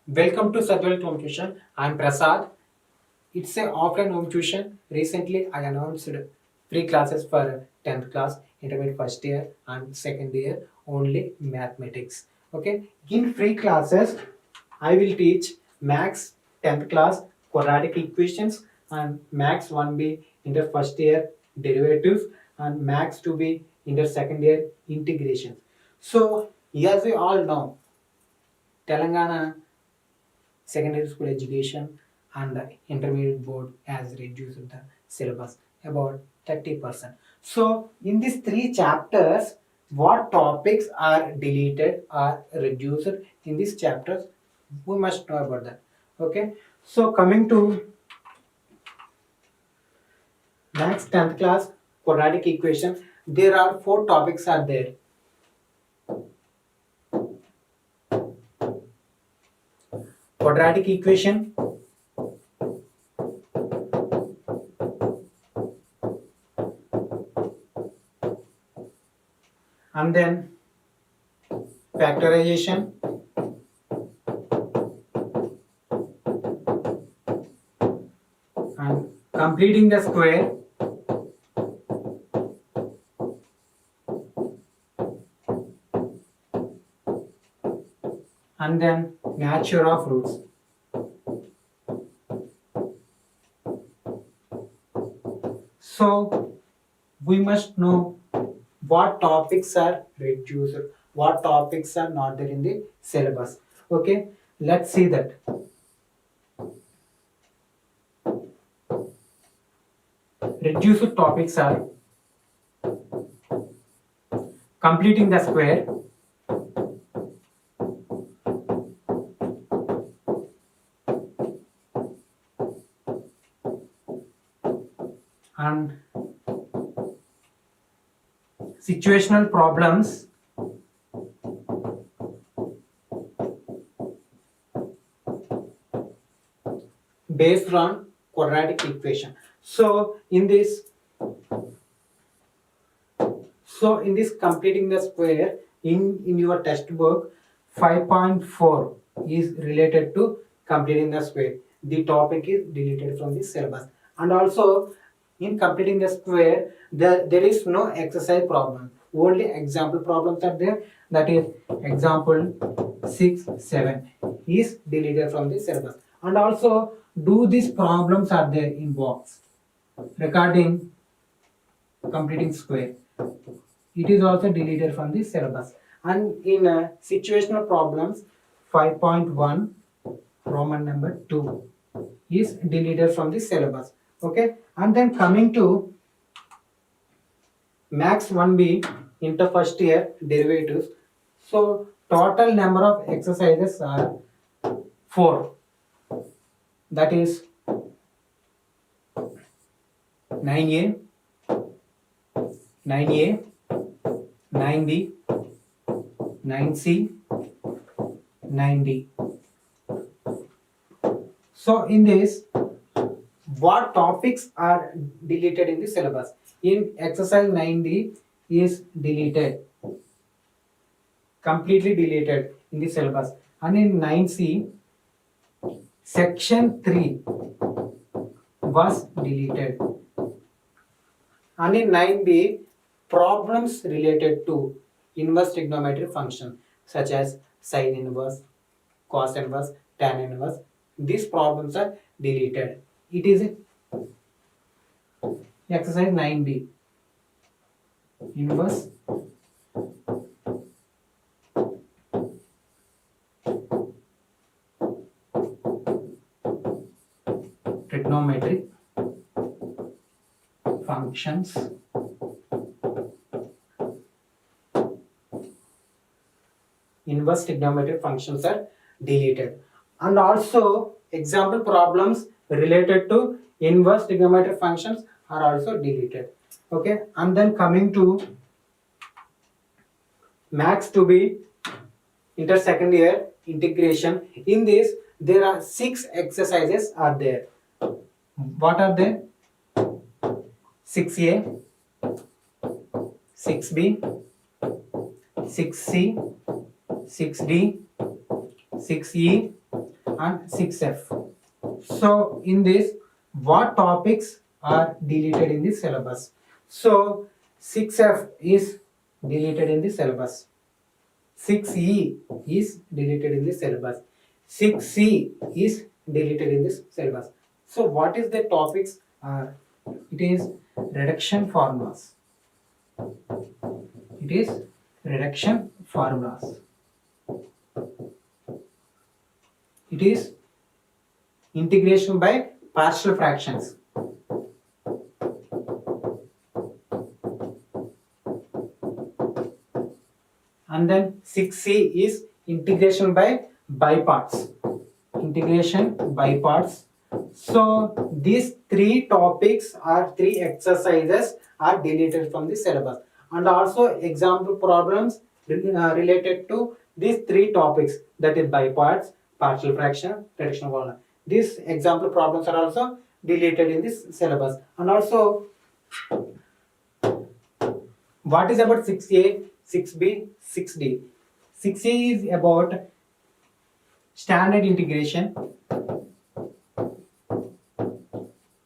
Welcome to Sadhwell Home Tuition. I'm Prasad. It's a offline home tuition. Recently, I announced free classes for 10th class, intermediate first year and second year, only mathematics. Okay, in free classes, I will teach max 10th class quadratic equations and max 1B in the first year derivatives and max 2B in the second year integrations. So, as we all know, Telangana secondary school education and the intermediate board has reduced the syllabus about 30%. So in these three chapters, what topics are deleted or reduced in these chapters, we must know about that. Okay, so coming to next 10th class quadratic equation, there are four topics are there. Quadratic equation, and then factorization, and completing the square, and then nature of roots. So we must know what topics are reduced, what topics are not there in the syllabus. Okay, let's see that. Reduced topics are completing the square, and situational problems, based on quadratic equation. So in this completing the square, in your textbook 5.4 is related to completing the square. The topic is deleted from the syllabus. And also in completing the square, there is no exercise problem. Only example problems are there. That is example 6, 7 is deleted from the syllabus. And also do these problems are there in box regarding completing square. It is also deleted from the syllabus. And in situational problems 5.1 Roman number 2 is deleted from the syllabus. Okay, and then coming to max 1B inter first year derivatives. So total number of exercises are 4. That is 9A, 9A, 9B, 9C, 9D. So in this, what topics are deleted in the syllabus? In exercise 9D is deleted, completely deleted in the syllabus. And in 9C, section 3 was deleted. And in 9B, problems related to inverse trigonometric function such as sine inverse, cos inverse, tan inverse, these problems are deleted. It is exercise 9B. Inverse trigonometric functions. Inverse trigonometric functions are deleted. And also example problems related to inverse trigonometric functions are also deleted. Okay, and then coming to max to be inter second year integration. In this there are 6 exercises are there. What are they? 6A, 6B, 6C, 6D, 6E, and 6F. So in this, what topics are deleted in the syllabus? So 6F is deleted in the syllabus. 6E is deleted in the syllabus. 6C is deleted in this syllabus. So what is the topics are? It is reduction formulas. It is reduction formulas. It is integration by partial fractions. And then 6C is integration by parts. Integration by parts. So these three topics or three exercises are deleted from the syllabus. And also example problems related to these three topics, that is by parts, partial fraction, reduction formula. These example problems are also deleted in this syllabus. And also what is about 6A, 6B, 6D? 6A is about standard integration.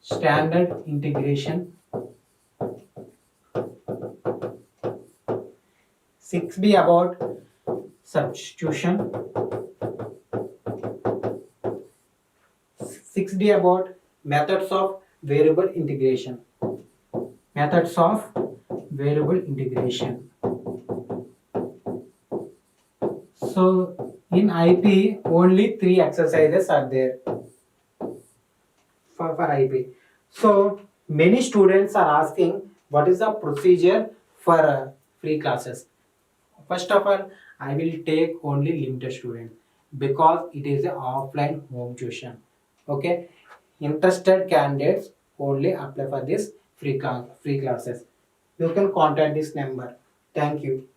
Standard integration. 6B about substitution. 6D about methods of variable integration. Methods of variable integration. So in IP only three exercises are there for IP. So many students are asking what is the procedure for free classes. First of all, I will take only limited students because it is an offline home tuition. Okay, interested candidates only apply for this free classes. You can contact this number. Thank you.